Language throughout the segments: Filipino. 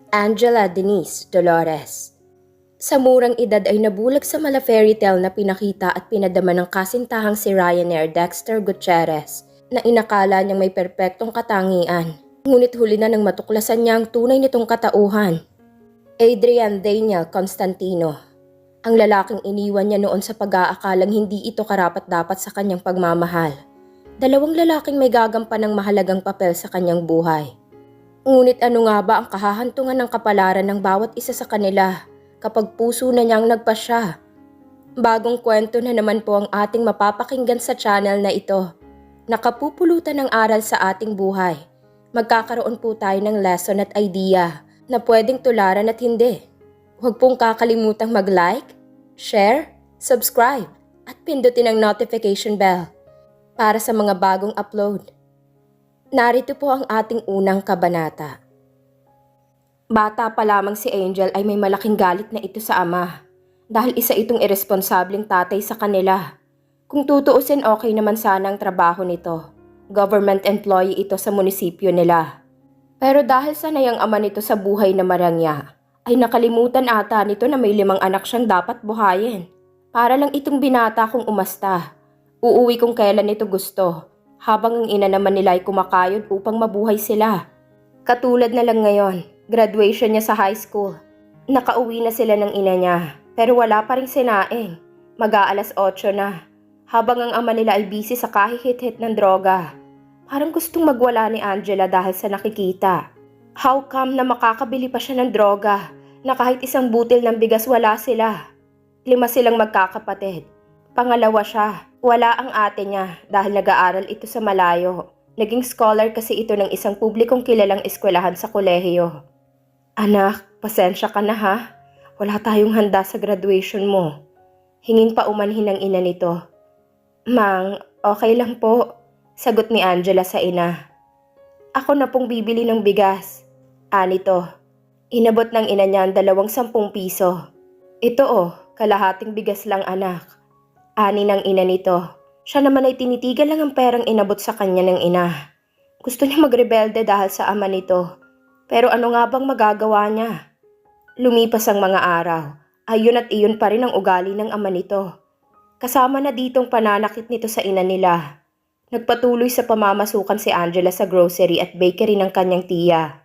Angela Denise Dolores. Sa murang edad ay nabulag sa mala fairy tale na pinakita at pinadama ng kasintahang si Ryanair Dexter Gutierrez na inakala niyang may perpektong katangian. Ngunit huli na nang matuklasan niya ang tunay nitong katauhan. Adrian Daniel Constantino. Ang lalaking iniwan niya noon sa pag-aakalang hindi ito karapat-dapat sa kanyang pagmamahal. Dalawang lalaking may gagampan ng mahalagang papel sa kanyang buhay. Ngunit ano nga ba ang kahahantungan ng kapalaran ng bawat isa sa kanila kapag puso na niyang nagpasya? Bagong kwento na naman po ang ating mapapakinggan sa channel na ito. Nakapupulutan ng aral sa ating buhay. Magkakaroon po tayo ng lesson at idea na pwedeng tularan at hindi. Huwag pong kakalimutang mag-like, share, subscribe at pindutin ang notification bell para sa mga bagong upload. Narito po ang ating unang kabanata. Bata pa lamang si Angel ay may malaking galit na ito sa ama dahil isa itong irresponsableng tatay sa kanila. Kung tutuusin okay naman sana ang trabaho nito. Government employee ito sa munisipyo nila. Pero dahil sanay ang ama nito sa buhay na marangya, ay nakalimutan ata nito na may 5 anak siyang dapat buhayin. Para lang itong binata kung umasta. Uuwi kung kailan ito gusto. Habang ang ina naman nila ay kumakayod upang mabuhay sila. Katulad na lang ngayon, graduation niya sa high school. Nakauwi na sila ng ina niya, pero wala pa ring sinaing. Mag-aalas 8 na, habang ang ama nila ay busy sa kahihit-hit ng droga. Parang gustong magwala ni Angela dahil sa nakikita. How come na makakabili pa siya ng droga, na kahit isang butil ng bigas wala sila? 5 silang magkakapatid. Pangalawa siya. Wala ang ate niya dahil nag-aaral ito sa malayo. Naging scholar kasi ito ng isang publikong kilalang eskwelahan sa kolehiyo. Anak, pasensya ka na ha. Wala tayong handa sa graduation mo. Hinging pa umanhin ng ina nito. Mang, okay lang po. Sagot ni Angela sa ina. Ako na pong bibili ng bigas. Anito. Inabot ng ina niya ang 20 piso. Ito kalahating bigas lang anak. Ani ng ina nito. Siya naman ay tinitigan lang ang perang inabot sa kanya ng ina. Gusto niya magrebelde dahil sa ama nito. Pero ano nga bang magagawa niya? Lumipas ang mga araw. Ayun at iyon pa rin ang ugali ng ama nito. Kasama na ditong pananakit nito sa ina nila. Nagpatuloy sa pamamasukan si Angela sa grocery at bakery ng kanyang tiya.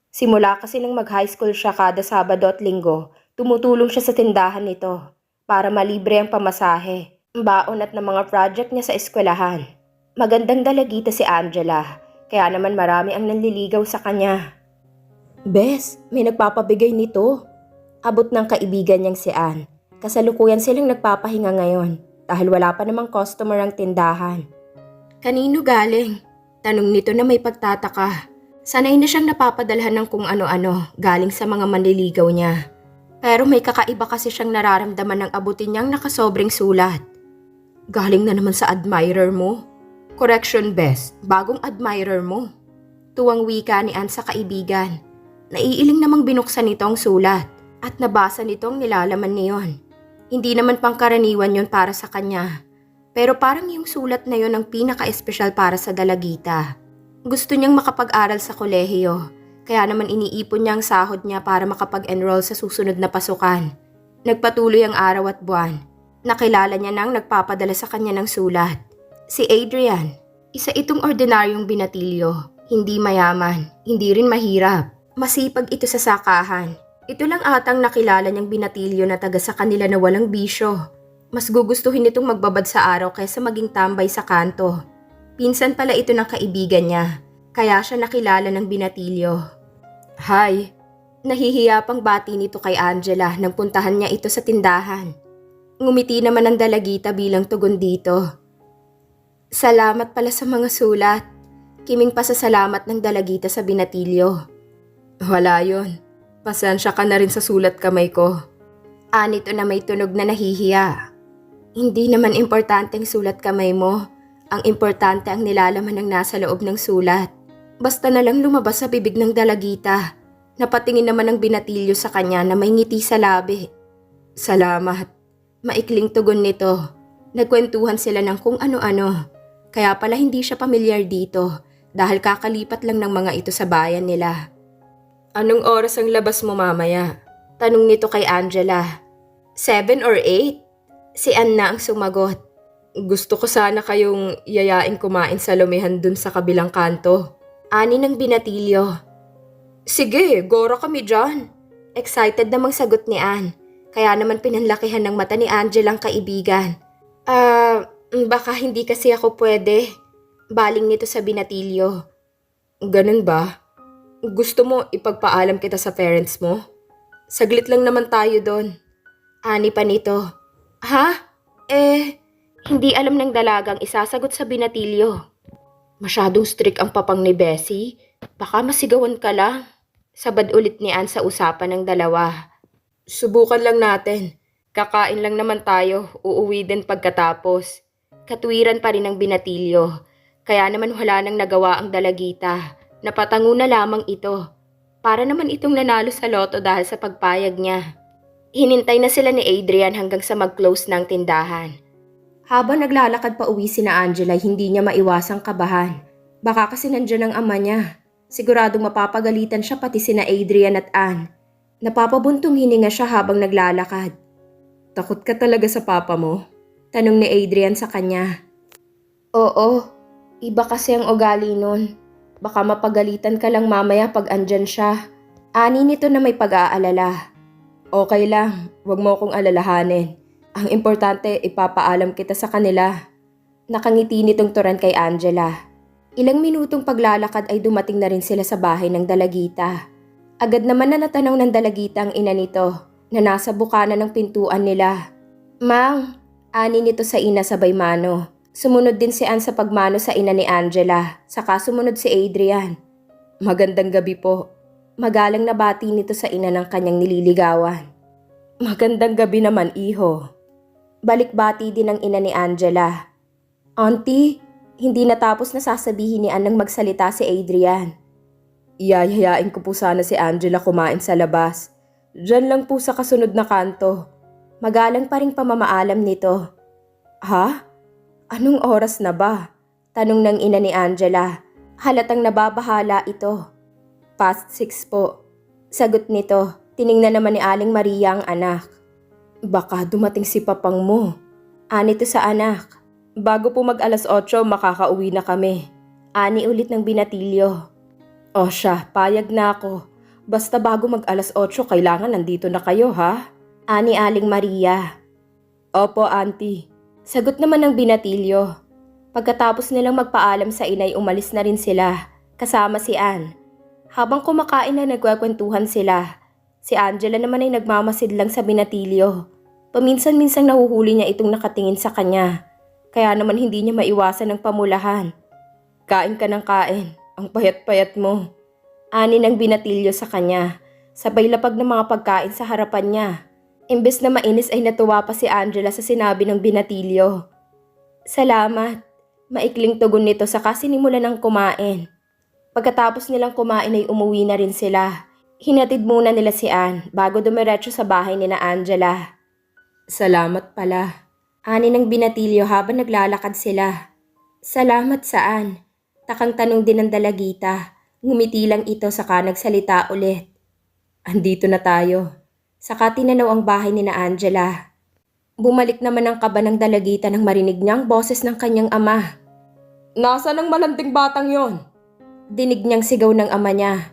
Simula kasi nang mag-high school siya kada Sabado at Linggo, tumutulong siya sa tindahan nito para malibre ang pamasahe, baon at ng mga project niya sa eskwelahan. Magandang dalagita si Angela, kaya naman marami ang nanliligaw sa kanya. Bes, may nagpapabigay nito. Abot ng kaibigan niyang si Ann. Kasalukuyan silang nagpapahinga ngayon dahil wala pa namang customer ang tindahan. Kanino galing? Tanong nito na may pagtataka. Sanay na siyang napapadalhan ng kung ano-ano galing sa mga manliligaw niya. Pero may kakaiba kasi siyang nararamdaman ng abutin niyang nakasobreng sulat. Galing na naman sa admirer mo? Correction best, bagong admirer mo. Tuwang wika ni Ann sa kaibigan. Naiiling namang binuksan nito ang sulat at nabasa nito ang nilalaman niyon. Hindi naman pangkaraniwan yon para sa kanya. Pero parang yung sulat na yon ang pinaka-espesyal para sa dalagita. Gusto niyang makapag-aral sa kolehiyo. Kaya naman iniipon niya ang sahod niya para makapag-enroll sa susunod na pasukan. Nagpatuloy ang araw at buwan. Nakilala niya nang nagpapadala sa kanya ng sulat. Si Adrian, isa itong ordinaryong binatilyo. Hindi mayaman, hindi rin mahirap. Masipag ito sa sakahan. Ito lang atang nakilala niyang binatilyo na taga sa kanila na walang bisyo. Mas gugustuhin itong magbabad sa araw kaysa maging tambay sa kanto. Pinsan pala ito ng kaibigan niya. Kaya siya nakilala ng binatilyo. Hi, nahihiya pang bati nito kay Angela nang puntahan niya ito sa tindahan. Ngumiti naman ang dalagita bilang tugon dito. Salamat pala sa mga sulat. Kiming pasasalamat ng dalagita sa binatilyo. Wala yon. Pasensya ka na rin sa sulat kamay ko. Anito na may tunog na nahihiya. Hindi naman importanteng sulat kamay mo. Ang importante ang nilalaman ng nasa loob ng sulat. Basta na lang lumabas sa bibig ng dalagita. Napatingin naman ang binatilyo sa kanya na may ngiti sa labi. Salamat. Maikling tugon nito. Nagkwentuhan sila ng kung ano-ano. Kaya pala hindi siya pamilyar dito dahil kakalipat lang ng mga ito sa bayan nila. Anong oras ang labas mo mamaya? Tanong nito kay Angela. 7 or 8? Si Anna ang sumagot. Gusto ko sana kayong yayain kumain sa lumihan dun sa kabilang kanto. Ani ng binatilyo. Sige, gora kami dyan. Excited namang sagot ni Ann. Kaya naman pinanlakihan ng mata ni Angela ang kaibigan. Baka hindi kasi ako pwede. Baling nito sa binatilyo. Ganun ba? Gusto mo ipagpaalam kita sa parents mo? Saglit lang naman tayo doon. Ani pa nito. Ha? Hindi alam ng dalagang isasagot sa binatilyo. Masyadong strict ang papang ni Bessie. Baka masigawan ka lang. Sabad ulit ni Ann sa usapan ng dalawa. Subukan lang natin. Kakain lang naman tayo. Uuwi din pagkatapos. Katwiran pa rin ang binatilyo. Kaya naman wala nang nagawa ang dalagita. Napatango na lamang ito. Para naman itong nanalo sa loto dahil sa pagpayag niya. Hinintay na sila ni Adrian hanggang sa mag-close ng tindahan. Habang naglalakad pa uwi sina Angela, hindi niya maiwasang kabahan. Baka kasi nandiyan ang ama niya. Siguradong mapapagalitan siya pati sina Adrian at Ann. Napapabuntong hininga siya habang naglalakad. Takot ka talaga sa papa mo? Tanong ni Adrian sa kanya. Oo, iba kasi ang ugali nun. Baka mapagalitan ka lang mamaya pag andyan siya. Ani nito na may pag-aalala. Okay lang, wag mo akong alalahanin. Ang importante, ipapaalam kita sa kanila. Nakangiti nitong turan kay Angela. Ilang minutong paglalakad ay dumating na rin sila sa bahay ng dalagita. Agad naman na natanaw ng dalagita ang ina nito na nasa bukana ng pintuan nila. Mang, ani nito sa ina sabay mano. Sumunod din si Ann sa pagmano sa ina ni Angela, saka sumunod si Adrian. Magandang gabi po. Magalang na bati nito sa ina ng kanyang nililigawan. Magandang gabi naman, iho. Balikbati din ang ina ni Angela. Auntie, hindi natapos na sasabihin ni Ann nang magsalita si Adrian. Iyayayain ko po sana si Angela kumain sa labas. Diyan lang po sa kasunod na kanto. Magalang pa ring pamamaalam nito. Ha? Anong oras na ba? Tanong ng ina ni Angela. Halatang nababahala ito. Past 6 po. Sagot nito. Tiningnan naman ni Aling Maria ang anak. Baka dumating si papang mo. Ani to sa anak. Bago po mag-alas 8, makakauwi na kami. Ani ulit ng binatilyo. O siya, payag na ako. Basta bago mag-alas 8, kailangan nandito na kayo ha? Ani Aling Maria. Opo, auntie. Sagot naman ng binatilyo. Pagkatapos nilang magpaalam sa inay, umalis na rin sila. Kasama si Ann. Habang kumakain na nagkwekwentuhan sila. Si Angela naman ay nagmamasid lang sa binatilyo. Paminsan-minsang nahuhuli niya itong nakatingin sa kanya. Kaya naman hindi niya maiwasan ng pamulahan. Kain ka ng kain. Ang payat-payat mo. Ani ng binatilyo sa kanya. Sabay lapag ng mga pagkain sa harapan niya. Imbes na mainis ay natuwa pa si Angela sa sinabi ng binatilyo. Salamat. Maikling tugon nito saka sinimulan ng kumain. Pagkatapos nilang kumain ay umuwi na rin sila. Hinatid muna nila si Ann bago dumiretso sa bahay ni na Angela. Salamat pala. Ani ng binatilyo habang naglalakad sila. Salamat saan? Takang tanong din ng dalagita. Ngumiti lang ito saka nagsalita ulit. Andito na tayo. Saka tinanaw ang bahay ni na Angela. Bumalik naman ang kaba ng dalagita nang marinig niya ang boses ng kanyang ama. Nasaan ang malanding batang yon? Dinig niyang sigaw ng ama niya.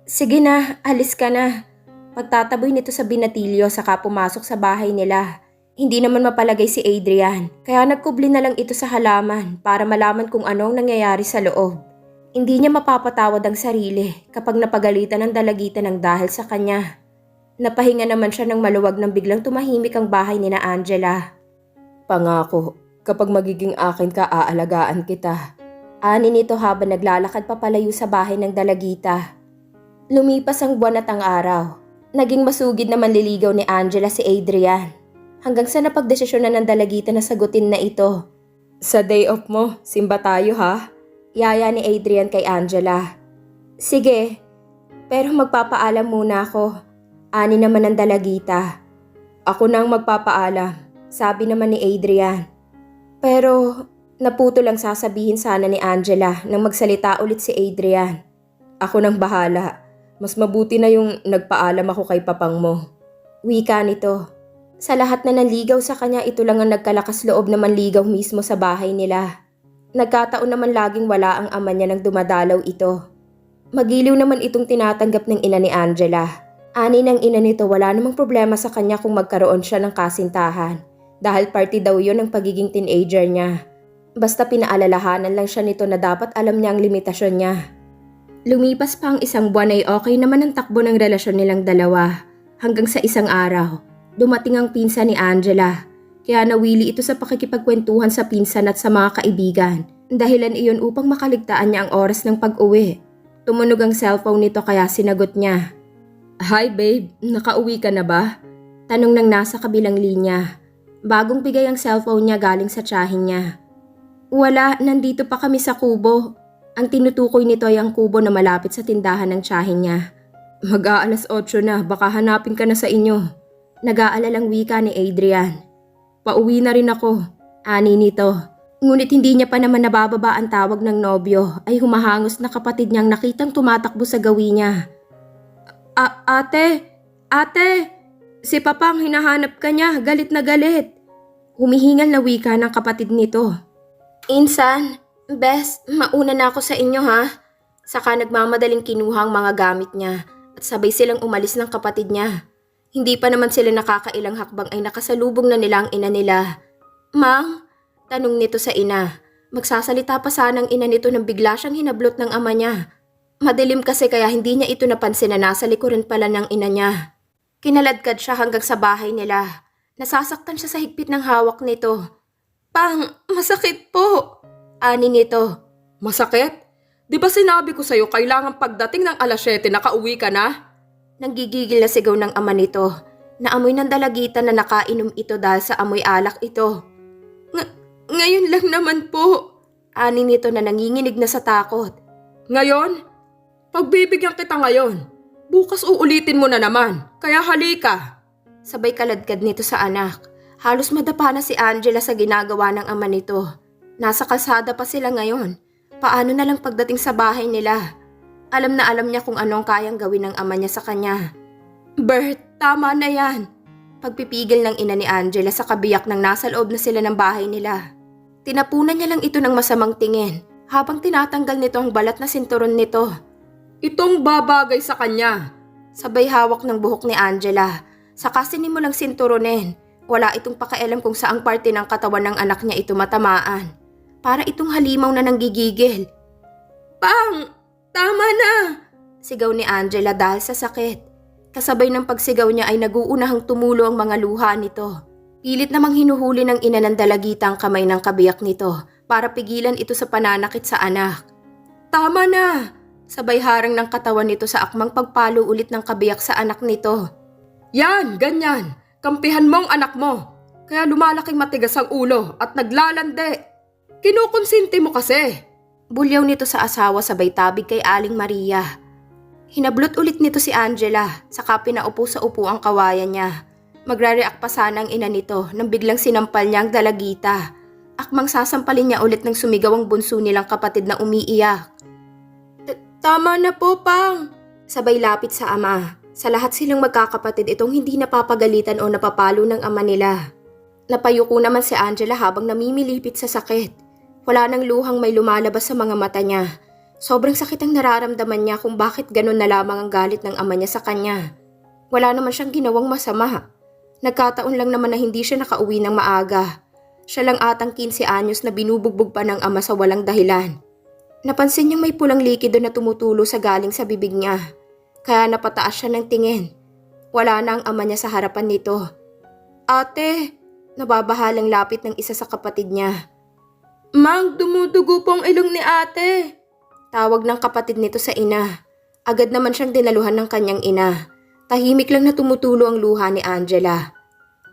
Sige na, alis ka na. Pagtataboy nito sa binatilyo saka pumasok sa bahay nila. Hindi naman mapalagay si Adrian, kaya nagkubli na lang ito sa halaman para malaman kung anong nangyayari sa loob. Hindi niya mapapatawad ang sarili kapag napagalitan ng dalagita ng dahil sa kanya. Napahinga naman siya ng maluwag nang biglang tumahimik ang bahay ni na Angela. Pangako, kapag magiging akin ka, aalagaan kita. Ani nito habang naglalakad papalayo sa bahay ng dalagita. Lumipas ang buwan at ang araw. Naging masugid na manliligaw ni Angela si Adrian. Hanggang sa napagdesisyon na ng dalagita na sagutin na ito. Sa day off mo, simba tayo ha? Yaya ni Adrian kay Angela. Sige, pero magpapaalam muna ako. Ani naman ng dalagita. Ako nang magpapaalam, sabi naman ni Adrian. Pero naputo lang sasabihin sana ni Angela nang magsalita ulit si Adrian. Ako nang bahala. Mas mabuti na yung nagpaalam ako kay papang mo. Wika nito. Sa lahat na nanligaw sa kanya, ito lang ang nagkalakas loob na manligaw mismo sa bahay nila. Nagkataon naman laging wala ang ama niya nang dumadalaw ito. Magiliw naman itong tinatanggap ng ina ni Angela. Ani ng ina nito, wala namang problema sa kanya kung magkaroon siya ng kasintahan. Dahil party daw yun ng pagiging teenager niya. Basta pinaalalahanan lang siya nito na dapat alam niya ang limitasyon niya. Lumipas pa ang isang buwan ay okay naman ang takbo ng relasyon nilang dalawa. Hanggang sa isang araw, dumating ang pinsan ni Angela. Kaya nawili ito sa pakikipagkwentuhan sa pinsan at sa mga kaibigan. Dahilan iyon upang makaligtaan niya ang oras ng pag-uwi. Tumunog ang cellphone nito kaya sinagot niya. Hi babe, nakauwi ka na ba? Tanong ng nasa kabilang linya. Bagong bigay ang cellphone niya galing sa tiyahin niya. Wala, nandito pa kami sa kubo. Ang tinutukoy nito ay ang kubo na malapit sa tindahan ng tiyahin niya. Mag-aalas 8 na, baka hanapin ka na sa inyo. Nag-aalalang wika ni Adrian. Pauwi na rin ako, ani nito. Ngunit hindi niya pa naman nabababa ang tawag ng nobyo ay humahangos na kapatid niyang nakitang tumatakbo sa gawi niya. Ate, si Papang hinahanap ka niya, galit na galit. Humihingal na wika ng kapatid nito. Insan, Bes, mauna na ako sa inyo ha. Saka nagmamadaling kinuha ang mga gamit niya at sabay silang umalis ng kapatid niya. Hindi pa naman sila nakakailang hakbang ay nakasalubong na nila ang ina nila. Mang? Tanong nito sa ina. Magsasalita pa sana ang ina nito nang bigla siyang hinablot ng ama niya. Madilim kasi kaya hindi niya ito napansin na nasa likuran pala ng ina niya. Kinaladkad siya hanggang sa bahay nila. Nasasaktan siya sa higpit ng hawak nito. Pang, masakit po. Ani nito. Masakit? Di ba sinabi ko sa'yo kailangan pagdating ng alas 7 nakauwi ka na? Nanggigigil na sigaw ng ama nito. Naamoy ng dalagitan na nakainom ito dahil sa amoy alak ito. Ngayon lang naman po. Ani nito na nanginginig na sa takot. Ngayon? Pagbibigyan kita ngayon. Bukas uulitin mo na naman. Kaya halika. Sabay kaladkad nito sa anak. Halos madapa na si Angela sa ginagawa ng ama nito. Nasa kalsada pa sila ngayon. Paano na lang pagdating sa bahay nila? Alam na alam niya kung ano ang kayang gawin ng ama niya sa kanya. Bert, tama na yan. Pagpipigil ng ina ni Angela sa kabiyak ng nasa loob na sila ng bahay nila. Tinapunan niya lang ito ng masamang tingin habang tinatanggal nito ang balat na sinturon nito. Itong babagay sa kanya. Sabay hawak ng buhok ni Angela. Saka sinimulang sinturonin. Wala itong pakialam kung saang parte ng katawan ng anak niya ito matamaan. Para itong halimaw na nanggigigil. Pang! Tama na! Sigaw ni Angela dahil sa sakit. Kasabay ng pagsigaw niya ay naguunahang tumulo ang mga luha nito. Pilit namang hinuhuli ng ina ng dalagita ang kamay ng kabiyak nito para pigilan ito sa pananakit sa anak. Tama na! Sabay harang ng katawan nito sa akmang pagpalo ulit ng kabiyak sa anak nito. Yan! Ganyan! Kampihan mo ang anak mo! Kaya lumalaking matigas ang ulo at naglalande! Kinukonsinti mo kasi! Bulyaw nito sa asawa sabay tabig kay Aling Maria. Hinablot ulit nito si Angela, saka pinaupo sa upo ang kawayan niya. Magre-react pa sana ang ina nito nang biglang sinampal niya ang dalagita. Akmang sasampalin niya ulit nang sumigaw ang bunso nilang kapatid na umiiyak. Tama na po, Pang! Sabay lapit sa ama. Sa lahat silang magkakapatid itong hindi napapagalitan o napapalo ng ama nila. Napayuko naman si Angela habang namimilipit sa sakit. Wala nang luhang may lumalabas sa mga mata niya. Sobrang sakit ang nararamdaman niya kung bakit ganun na lamang ang galit ng ama niya sa kanya. Wala naman siyang ginawang masama. Nagkataon lang naman na hindi siya nakauwi ng maaga. Siya lang atang 15 anyos na binubugbog pa ng ama sa walang dahilan. Napansin niyang may pulang likido na tumutulo sa galing sa bibig niya. Kaya napataas siya ng tingin. Wala na ang ama niya sa harapan nito. Ate! Nababahalang lapit ng isa sa kapatid niya. Mang, dumudugo po ang ilong ni ate. Tawag ng kapatid nito sa ina. Agad naman siyang dinaluhan ng kanyang ina. Tahimik lang na tumutulo ang luha ni Angela.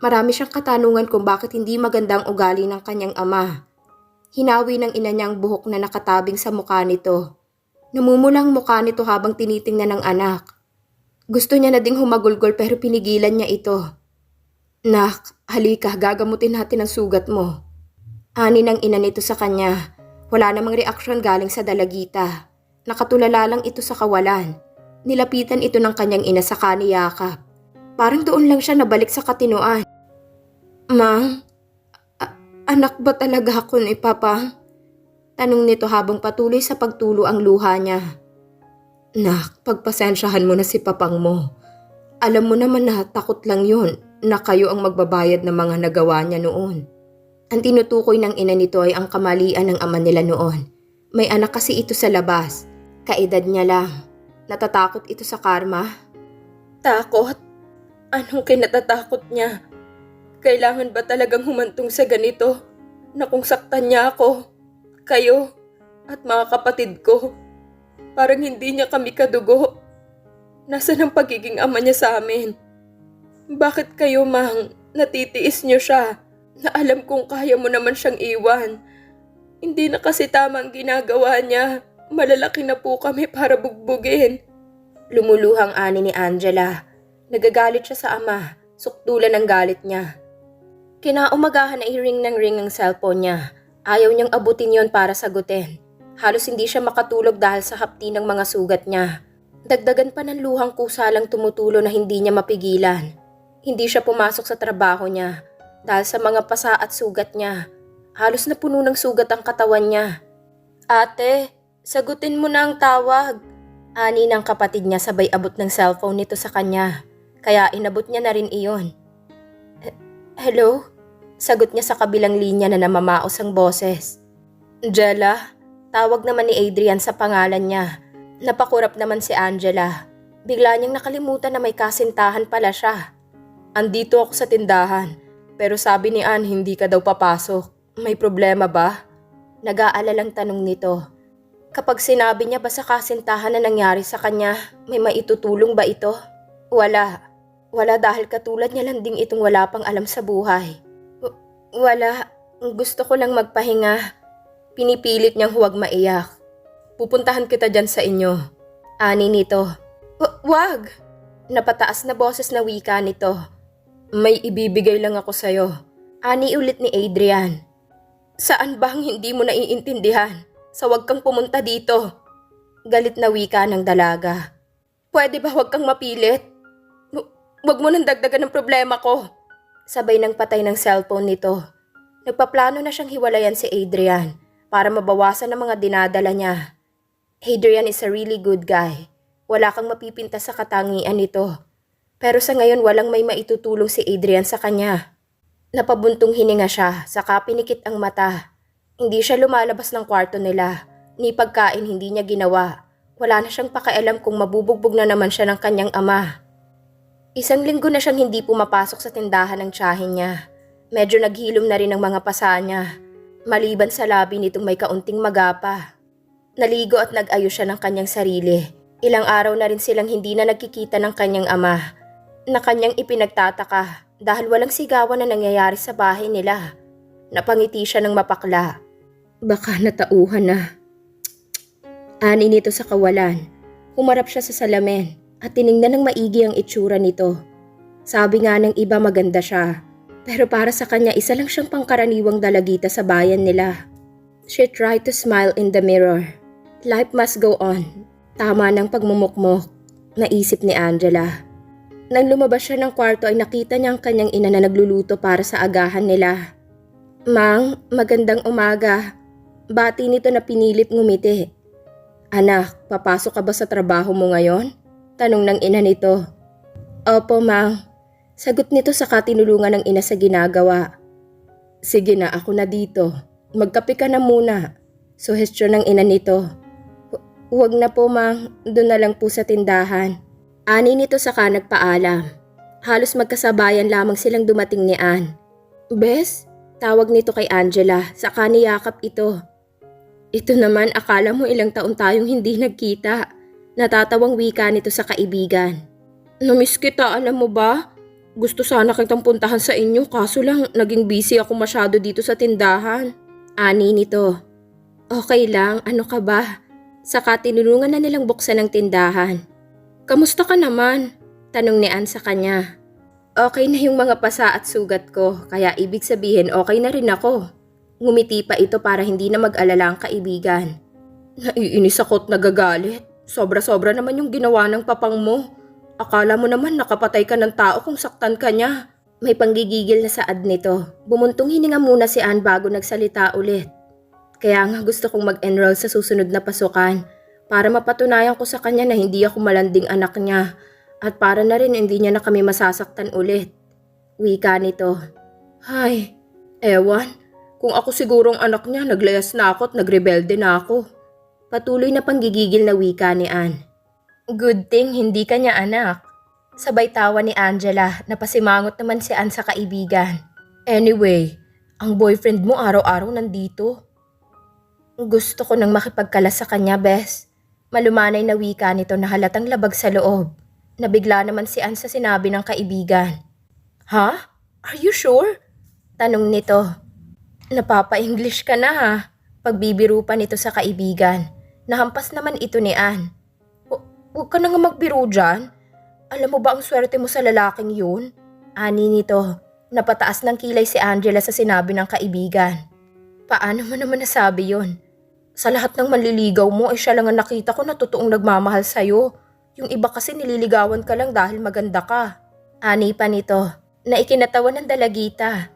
Marami siyang katanungan kung bakit hindi magandang ugali ng kanyang ama. Hinawi ng ina niya ang buhok na nakatabing sa mukha nito. Namumula ang mukha nito habang tinitingnan ng anak. Gusto niya na ding humagulgol pero pinigilan niya ito. Nak, halika, gagamutin natin ang sugat mo. Ani ng ina nito sa kanya. Wala namang reaksyon galing sa dalagita. Nakatulala lang ito sa kawalan. Nilapitan ito ng kanyang ina sa kaniyakap. Parang doon lang siya nabalik sa katinoan. Mang, anak ba talaga ako ni Papa? Tanong nito habang patuloy sa pagtulo ang luha niya. Nak, pagpasensyahan mo na si papang mo. Alam mo naman na takot lang yun na kayo ang magbabayad ng mga nagawa niya noon. Ang tinutukoy ng ina nito ay ang kamalian ng ama nila noon. May anak kasi ito sa labas. Kaedad niya lang. Natatakot ito sa karma. Takot? Anong kinatatakot niya? Kailangan ba talagang humantong sa ganito? Na kung saktan niya ako, kayo, at mga kapatid ko, parang hindi niya kami kadugo. Nasaan ang pagiging ama niya sa amin? Bakit kayo, Mang, natitiis niyo siya? Na alam kong kaya mo naman siyang iwan. Hindi na kasi tama ang ginagawa niya. Malalaki na po kami para bugbugin. Lumuluhang ani ni Angela. Nagagalit siya sa ama. Sukdulan ang galit niya. Kinaumagahan ay ring ng ring ang cellphone niya. Ayaw niyang abutin yon para sagutin. Halos hindi siya makatulog dahil sa hapti ng mga sugat niya. Dagdagan pa ng luhang kusa lang tumutulo na hindi niya mapigilan. Hindi siya pumasok sa trabaho niya dahil sa mga pasa at sugat niya. Halos na puno ng sugat ang katawan niya. Ate, sagutin mo na ang tawag. Ani ng kapatid niya sabay abot ng cellphone nito sa kanya. Kaya inabot niya na rin iyon. Hello? Sagot niya sa kabilang linya na namamaos ang boses. Jella? Tawag naman ni Adrian sa pangalan niya. Napakurap naman si Angela. Bigla niyang nakalimutan na may kasintahan pala siya. Andito ako sa tindahan, pero sabi ni Ann hindi ka daw papasok. May problema ba? Nag-aalalang tanong nito. Kapag sinabi niya ba sa kasintahan na nangyari sa kanya, may maitutulong ba ito? Wala. Wala dahil katulad niya lang ding itong wala pang alam sa buhay. Wala. Gusto ko lang magpahinga. Pinipilit niyang huwag maiyak. Pupuntahan kita dyan sa inyo. Ani nito. Wag! Napataas na boses na wika nito. May ibibigay lang ako sa'yo. Ani ulit ni Adrian. Saan bang hindi mo naiintindihan? Sa wag kang pumunta dito. Galit na wika ng dalaga. Pwede ba wag kang mapilit? Wag mo nang dagdagan ng problema ko. Sabay ng patay ng cellphone nito. Nagpaplano na siyang hiwalayan si Adrian para mabawasan ang mga dinadala niya. Adrian is a really good guy. Wala kang mapipinta sa katangian nito. Pero sa ngayon walang may maitutulong si Adrian sa kanya. Napabuntong hininga siya, saka pinikit ang mata. Hindi siya lumalabas ng kwarto nila. Ni pagkain hindi niya ginawa. Wala na siyang pakialam kung mabubugbog na naman siya ng kanyang ama. Isang linggo na siyang hindi pumapasok sa tindahan ng tiyahin niya. Medyo naghilom na rin ang mga pasa niya. Maliban sa labi nitong may kaunting magapa. Naligo at nag-ayos siya ng kanyang sarili. Ilang araw na rin silang hindi na nagkikita ng kanyang ama. Na kanyang ipinagtataka dahil walang sigawan na nangyayari sa bahay nila. Napangiti siya ng mapakla. Baka natauhan na. Ani nito sa kawalan. Humarap siya sa salamin at tiningnan ng maigi ang itsura nito. Sabi nga ng iba maganda siya. Pero para sa kanya isa lang siyang pangkaraniwang dalagita sa bayan nila. She tried to smile in the mirror. Life must go on. Tama ng pagmumukmok, naisip ni Angela. Nang lumabas siya ng kwarto ay nakita niya ang kanyang ina na nagluluto para sa agahan nila. Mang, magandang umaga. Bati nito na pinilit ngumiti. Anak, papasok ka ba sa trabaho mo ngayon? Tanong ng ina nito. Opo, Mang. Sagot nito saka tinulungan ng ina sa ginagawa. Sige na, ako na dito. Magkape ka na muna. Suhestyon ng ina nito. Huwag na po, Mang. Doon na lang po sa tindahan. Ani nito saka nagpaalam. Halos magkasabayan lamang silang dumating ni Ann. Bes? Tawag nito kay Angela, saka niyakap ito. Ito naman, akala mo ilang taon tayong hindi nagkita. Natatawang wika nito sa kaibigan. Namiss kita, alam mo ba? Gusto sana kitang puntahan sa inyo kaso lang naging busy ako masyado dito sa tindahan. Ani nito. Okay lang, ano ka ba? Saka tinulungan na nilang buksan ang tindahan. Kamusta ka naman? Tanong ni Ann sa kanya. Okay na yung mga pasa at sugat ko, kaya ibig sabihin okay na rin ako. Ngumiti pa ito para hindi na mag-alala ang kaibigan. Naiinis ako at nagagalit. Sobra-sobra naman yung ginawa ng papang mo. Akala mo naman nakapatay ka ng tao kung saktan ka niya. May panggigigil na saad nito. Bumuntong hininga muna si Anne bago nagsalita ulit. Kaya nga gusto kong mag-enroll sa susunod na pasukan para mapatunayan ko sa kanya na hindi ako malanding anak niya at para na rin hindi niya na kami masasaktan ulit. Wika nito. Hay, ewan. Kung ako sigurong anak niya, naglayas na ako at nagrebelde na ako. Patuloy na panggigigil na wika ni Anne. Good thing hindi ka niya anak. Sabay tawa ni Angela na pasimangot naman si Anne sa kaibigan. Anyway, ang boyfriend mo araw-araw nandito. Gusto ko nang makipagkalas sa kanya, Bes. Malumanay na wika nito na halatang labag sa loob. Nabigla naman si Anne sa sinabi ng kaibigan. Ha? Are you sure? Tanong nito. Napapa-English ka na ha? Pagbibiro pa nito sa kaibigan. Nahampas naman ito ni Anne. Huwag ka na nga magbiro dyan. Alam mo ba ang swerte mo sa lalaking yun? Ani nito. Napataas ng kilay si Angela sa sinabi ng kaibigan. Paano mo naman nasabi yun? Sa lahat ng manliligaw mo ay siya lang ang nakita ko na totoong nagmamahal sa'yo. Yung iba kasi nililigawan ka lang dahil maganda ka. Ani pa nito na ikinatawa ng dalagita.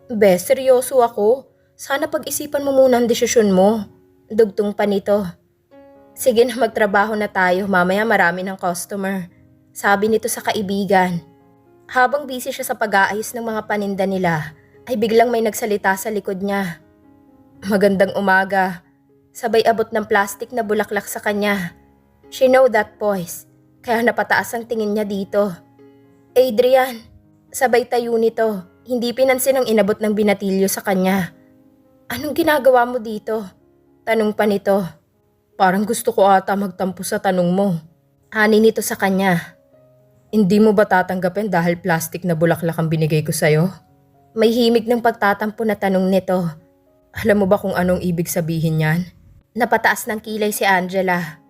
Bes, seryoso ako. Sana pag-isipan mo muna ang desisyon mo. Dugtong pa nito. Sige na magtrabaho na tayo, mamaya marami ng customer. Sabi nito sa kaibigan. Habang busy siya sa pag-aayos ng mga paninda nila, ay biglang may nagsalita sa likod niya. Magandang umaga. Sabay abot ng plastic na bulaklak sa kanya. She know that voice, kaya napataas ang tingin niya dito. Adrian, sabay tayo nito. Hindi pinansin ang inabot ng binatilyo sa kanya. Anong ginagawa mo dito? Tanong pa nito. Parang gusto ko ata magtampo sa tanong mo. Ani nito sa kanya. Hindi mo ba tatanggapin dahil plastic na bulaklak ang binigay ko sa'yo? May himig ng pagtatampo na tanong nito. Alam mo ba kung anong ibig sabihin yan? Napataas ng kilay si Angela.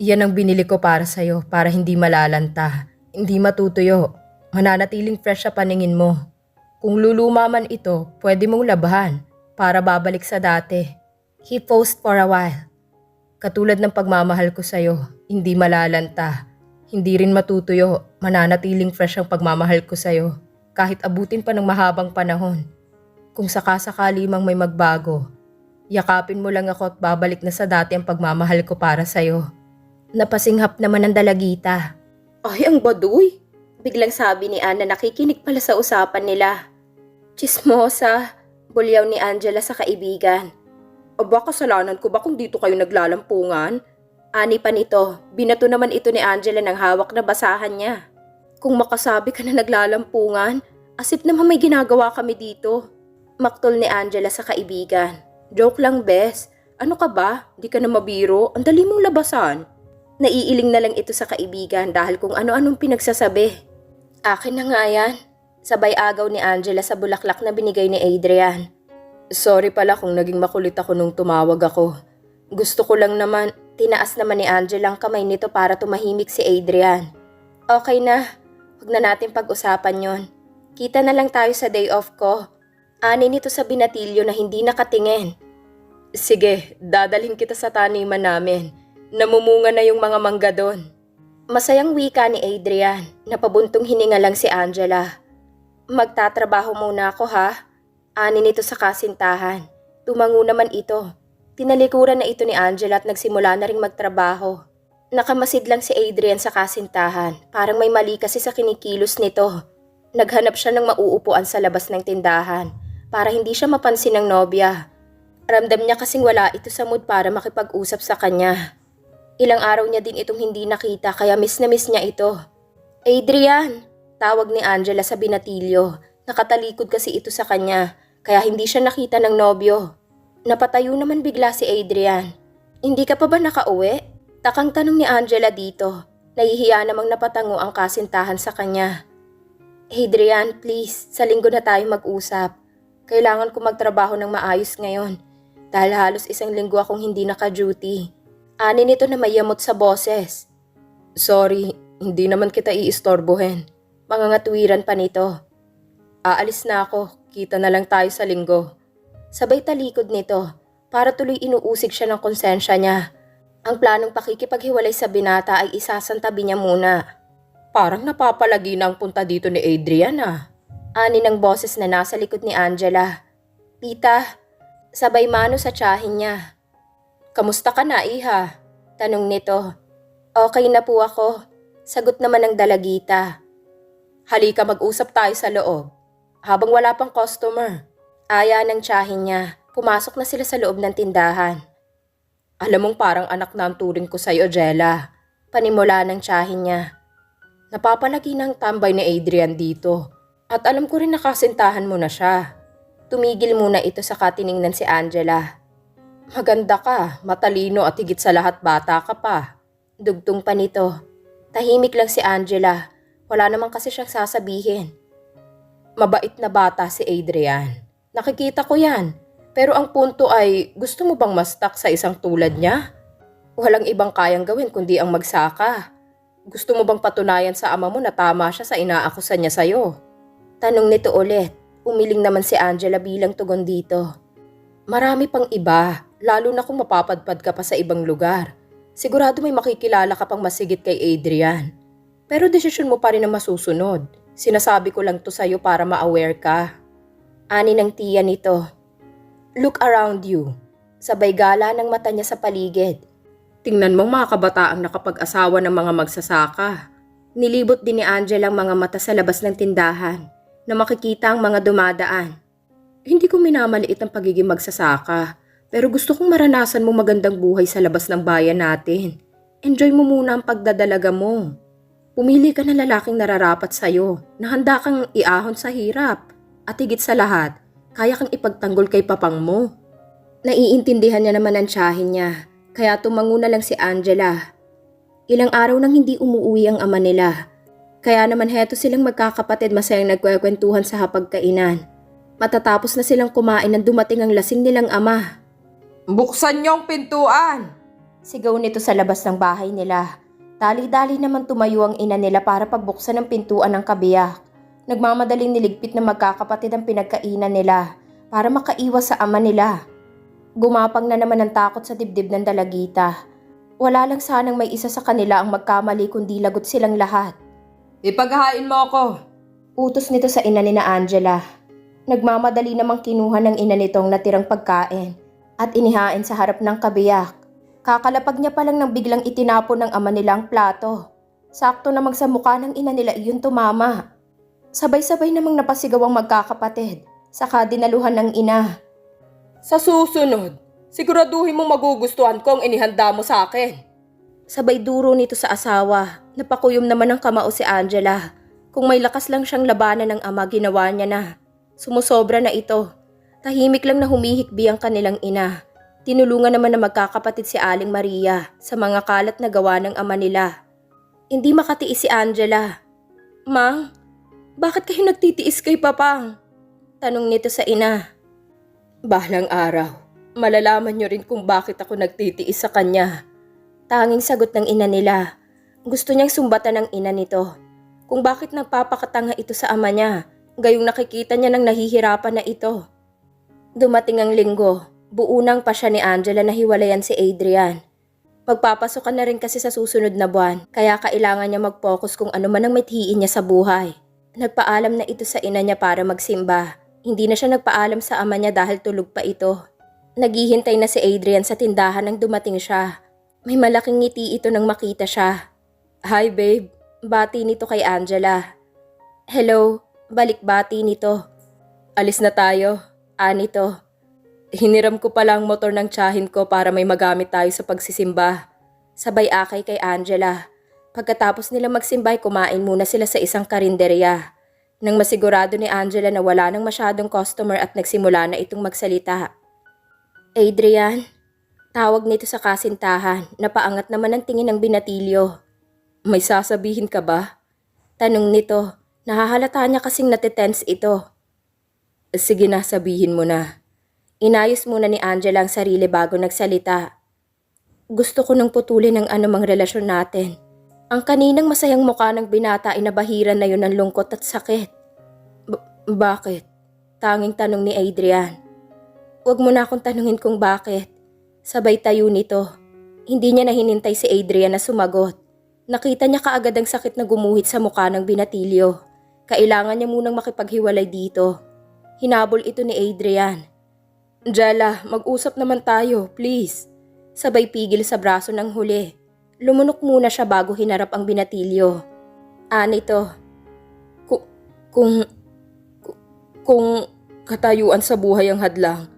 Yan ang binili ko para sa'yo para hindi malalanta, hindi matutuyo, mananatiling fresh sa paningin mo. Kung luluma man ito, pwede mong labahan para babalik sa dati. He paused for a while. Katulad ng pagmamahal ko sa'yo, hindi malalanta, hindi rin matutuyo, mananatiling fresh ang pagmamahal ko sa'yo kahit abutin pa ng mahabang panahon. Kung sakasakali mang may magbago, yakapin mo lang ako at babalik na sa dati ang pagmamahal ko para sa'yo. Napasinghap naman ang dalagita. Ay, ang baduy! Biglang sabi ni Anne na nakikinig pala sa usapan nila. Chismosa, bulyaw ni Angela sa kaibigan. Aba, kasalanan ko ba kung dito kayo naglalampungan? Ani pa nito, binato naman ito ni Angela ng hawak na basahan niya. Kung makasabi ka na naglalampungan, asip naman may ginagawa kami dito. Maktol ni Angela sa kaibigan. Joke lang, Bes. Ano ka ba? Di ka na mabiro? Ang dali mong labasan. Naiiling na lang ito sa kaibigan dahil kung ano-anong pinagsasabi. Akin na nga yan. Sabay agaw ni Angela sa bulaklak na binigay ni Adrian. Sorry pala kung naging makulit ako nung tumawag ako. Gusto ko lang naman, tinaas naman ni Angela ang kamay nito para tumahimik si Adrian. Okay na, huwag na natin pag-usapan yon. Kita na lang tayo sa day off ko. Ani nito sa binatilyo na hindi nakatingin. Sige, dadalhin kita sa taniman namin. Namumunga na yung mga mangga doon. Masayang wika ni Adrian, napabuntong hininga lang si Angela. Magtatrabaho muna ako ha? Ani nito sa kasintahan. Tumango naman ito. Tinalikuran na ito ni Angela at nagsimula na ring magtrabaho. Nakamasid lang si Adrian sa kasintahan, parang may mali kasi sa kinikilos nito. Naghanap siya ng mauupuan sa labas ng tindahan para hindi siya mapansin ng nobya. Ramdam niya kasing wala ito sa mood para makipag-usap sa kanya. Ilang araw niya din itong hindi nakita kaya miss na miss niya ito. Adrian! Tawag ni Angela sa binatilyo. Nakatalikod kasi ito sa kanya kaya hindi siya nakita ng nobyo. Napatayo naman bigla si Adrian. Hindi ka pa ba nakauwi? Takang tanong ni Angela dito. Nahihiya namang napatango ang kasintahan sa kanya. Adrian, please, sa linggo na tayo mag-usap. Kailangan ko magtrabaho ng maayos ngayon dahil halos isang linggo akong hindi naka-duty. Ani nito na mayamot sa boses. Sorry, hindi naman kita iistorbohin. Mangangatwiran pa nito. Aalis na ako, kita na lang tayo sa linggo. Sabay talikod nito para tuloy inuusig siya ng konsensya niya. Ang planong pakikipaghiwalay sa binata ay isasantabi niya muna. Parang napapalagi na ang punta dito ni Adrian ah. Ani ng boses na nasa likod ni Angela. Tita, sabay mano sa tiyahin niya. Kamusta ka na, iha? Tanong nito. Okay na po ako. Sagot naman ng dalagita. Halika mag-usap tayo sa loob. Habang wala pang customer. Aya ng tiyahin niya. Pumasok na sila sa loob ng tindahan. Alam mong parang anak na ang turing ko sa'yo, Jella. Panimula ng tiyahin niya. Napapalagi ng tambay ni Adrian dito. At alam ko rin nakasintahan mo na siya. Tumigil muna ito sa katiningnan si Angela. Maganda ka, matalino at higit sa lahat bata ka pa. Dugtong pa nito. Tahimik lang si Angela. Wala naman kasi siyang sasabihin. Mabait na bata si Adrian. Nakikita ko yan. Pero ang punto ay, gusto mo bang mastak sa isang tulad niya? Walang ibang kayang gawin kundi ang magsaka. Gusto mo bang patunayan sa ama mo na tama siya sa inaakusan niya sa'yo? Tanong nito ulit. Umiling naman si Angela bilang tugon dito. Marami pang iba, lalo na kung mapapadpad ka pa sa ibang lugar. Sigurado may makikilala ka pang masigit kay Adrian. Pero desisyon mo pa rin ang masusunod. Sinasabi ko lang to sa'yo para ma-aware ka. Ani ng tiya nito. Look around you. Sabay gala ng mata niya sa paligid. Tingnan mong mga kabataang nakapag-asawa ng mga magsasaka. Nilibot din ni Angela ang mga mata sa labas ng tindahan na makikita ang mga dumadaan. Hindi ko minamaliit ang pagiging magsasaka, pero gusto kong maranasan mo magandang buhay sa labas ng bayan natin. Enjoy mo muna ang pagdadalaga mo. Pumili ka ng lalaking nararapat sa'yo, na handa kang iahon sa hirap. At higit sa lahat, kaya kang ipagtanggol kay papang mo. Naiintindihan niya naman ang tiyahin niya, kaya tumango na lang si Angela. Ilang araw nang hindi umuwi ang ama nila. Kaya naman heto silang magkakapatid masayang nagkwekwentuhan sa hapagkainan. Matatapos na silang kumain nang dumating ang lasing nilang ama. Buksan niyo ang pintuan! Sigaw nito sa labas ng bahay nila. Dali-dali naman tumayo ang ina nila para pagbuksan ang pintuan ng kabiyak. Nagmamadaling niligpit na magkakapatid ang pinagkainan nila para makaiwas sa ama nila. Gumapang na naman ang takot sa dibdib ng dalagita. Wala lang sanang may isa sa kanila ang magkamali kundi lagot silang lahat. Ipaghain mo ako! Utos nito sa ina ni na Angela. Nagmamadali namang kinuha ng ina nitong natirang pagkain at inihain sa harap ng kabiyak. Kakalapag niya pa lang nang biglang itinapon ng ama nila ang plato. Sakto namang sa mukha ng ina nila iyon tumama. Sabay-sabay namang napasigaw ang magkakapatid, saka dinaluhan ng ina. Sa susunod, siguraduhin mong magugustuhan ko ang inihanda mo sa akin. Sabay duro nito sa asawa, napakuyom naman ng kamao si Angela. Kung may lakas lang siyang labanan ng ama, ginawa niya na. Sumusobra na ito. Tahimik lang na humihikbi ang kanilang ina. Tinulungan naman na magkakapatid si Aling Maria sa mga kalat na gawa ng ama nila. Hindi makatiis si Angela. Mang, bakit kayo nagtitiis kay Papang? Tanong nito sa ina. Balang araw, malalaman niyo rin kung bakit ako nagtitiis sa kanya. Tanging sagot ng ina nila. Gusto niyang sumbatan ng ina nito. Kung bakit nagpapakatanga ito sa ama niya, gayong nakikita niya ng nahihirapan na ito. Dumating ang linggo, buunang pa siya ni Angela na hiwalayan si Adrian. Magpapasok na rin kasi sa susunod na buwan, kaya kailangan niya mag-focus kung ano man ang mithiin niya sa buhay. Nagpaalam na ito sa ina niya para magsimba. Hindi na siya nagpaalam sa ama niya dahil tulog pa ito. Naghihintay na si Adrian sa tindahan nang dumating siya. May malaking ngiti ito nang makita siya. Hi babe, bati nito kay Angela. Hello, balik bati nito. Alis na tayo, nito. Hiniram ko pala ang motor ng tiyahin ko para may magamit tayo sa pagsisimba. Sabay akay kay Angela. Pagkatapos nila magsimbay, kumain muna sila sa isang karinderya. Nang masigurado ni Angela na wala nang masyadong customer at nagsimula na itong magsalita. Adrian, tawag nito sa kasintahan, napaangat naman ang tingin ng binatilyo. May sasabihin ka ba? Tanong nito, nahahalata niya kasing natitense ito. Sige na, sabihin mo na. Inayos muna ni Angela ang sarili bago nagsalita. Gusto ko nang putulin ang anumang relasyon natin. Ang kaninang masayang mukha ng binata ay nabahiran na yun ng lungkot at sakit. Bakit? Tanging tanong ni Adrian. Huwag mo na akong tanungin kung bakit. Sabay tayo nito. Hindi niya na hinintay si Adrian na sumagot. Nakita niya kaagad ang sakit na gumuhit sa mukha ng binatilyo. Kailangan niya munang makipaghiwalay dito. Hinabol ito ni Adrian. Jella, mag-usap naman tayo, please. Sabay pigil sa braso ng huli. Lumunok muna siya bago hinarap ang binatilyo. Nito. Kung katayuan sa buhay ang hadlang,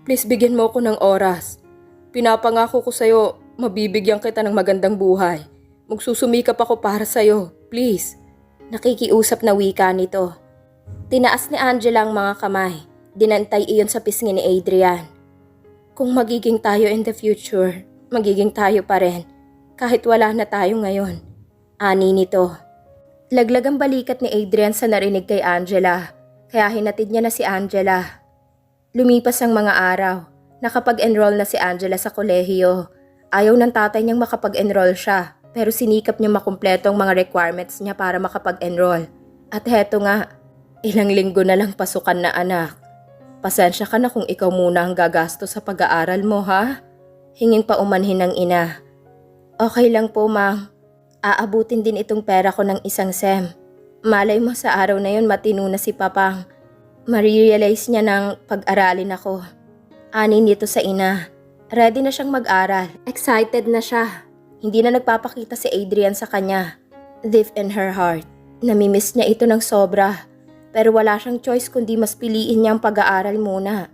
please bigyan mo ako ng oras. Pinapangako ko sa'yo, mabibigyan kita ng magandang buhay. Magsusumikap ako para sa'yo, please. Nakikiusap na wika nito. Tinaas ni Angela ang mga kamay. Dinantay iyon sa pisngi ni Adrian. Kung magiging tayo in the future, magiging tayo pa rin. Kahit wala na tayo ngayon. Ani nito. Laglag ang balikat ni Adrian sa narinig kay Angela. Kaya hinatid niya na si Angela. Lumipas ang mga araw. Nakapag-enroll na si Angela sa kolehiyo. Ayaw ng tatay niyang makapag-enroll siya. Pero sinikap niya makumpleto ang mga requirements niya para makapag-enroll. At heto nga, ilang linggo na lang pasukan na anak. Pasensya ka na kung ikaw muna ang gagasto sa pag-aaral mo, ha? Hinging pa umanhin ng ina. Okay lang po, ma. Aabutin din itong pera ko ng isang sem. Malay mo sa araw na yon matino na si Papang. Marirealize niya ng pag-aralin ako. Ani nito sa ina. Ready na siyang mag-aral. Excited na siya. Hindi na nagpapakita si Adrian sa kanya. Deep in her heart, namimiss niya ito ng sobra. Pero wala siyang choice kundi mas piliin niya ang pag-aaral muna.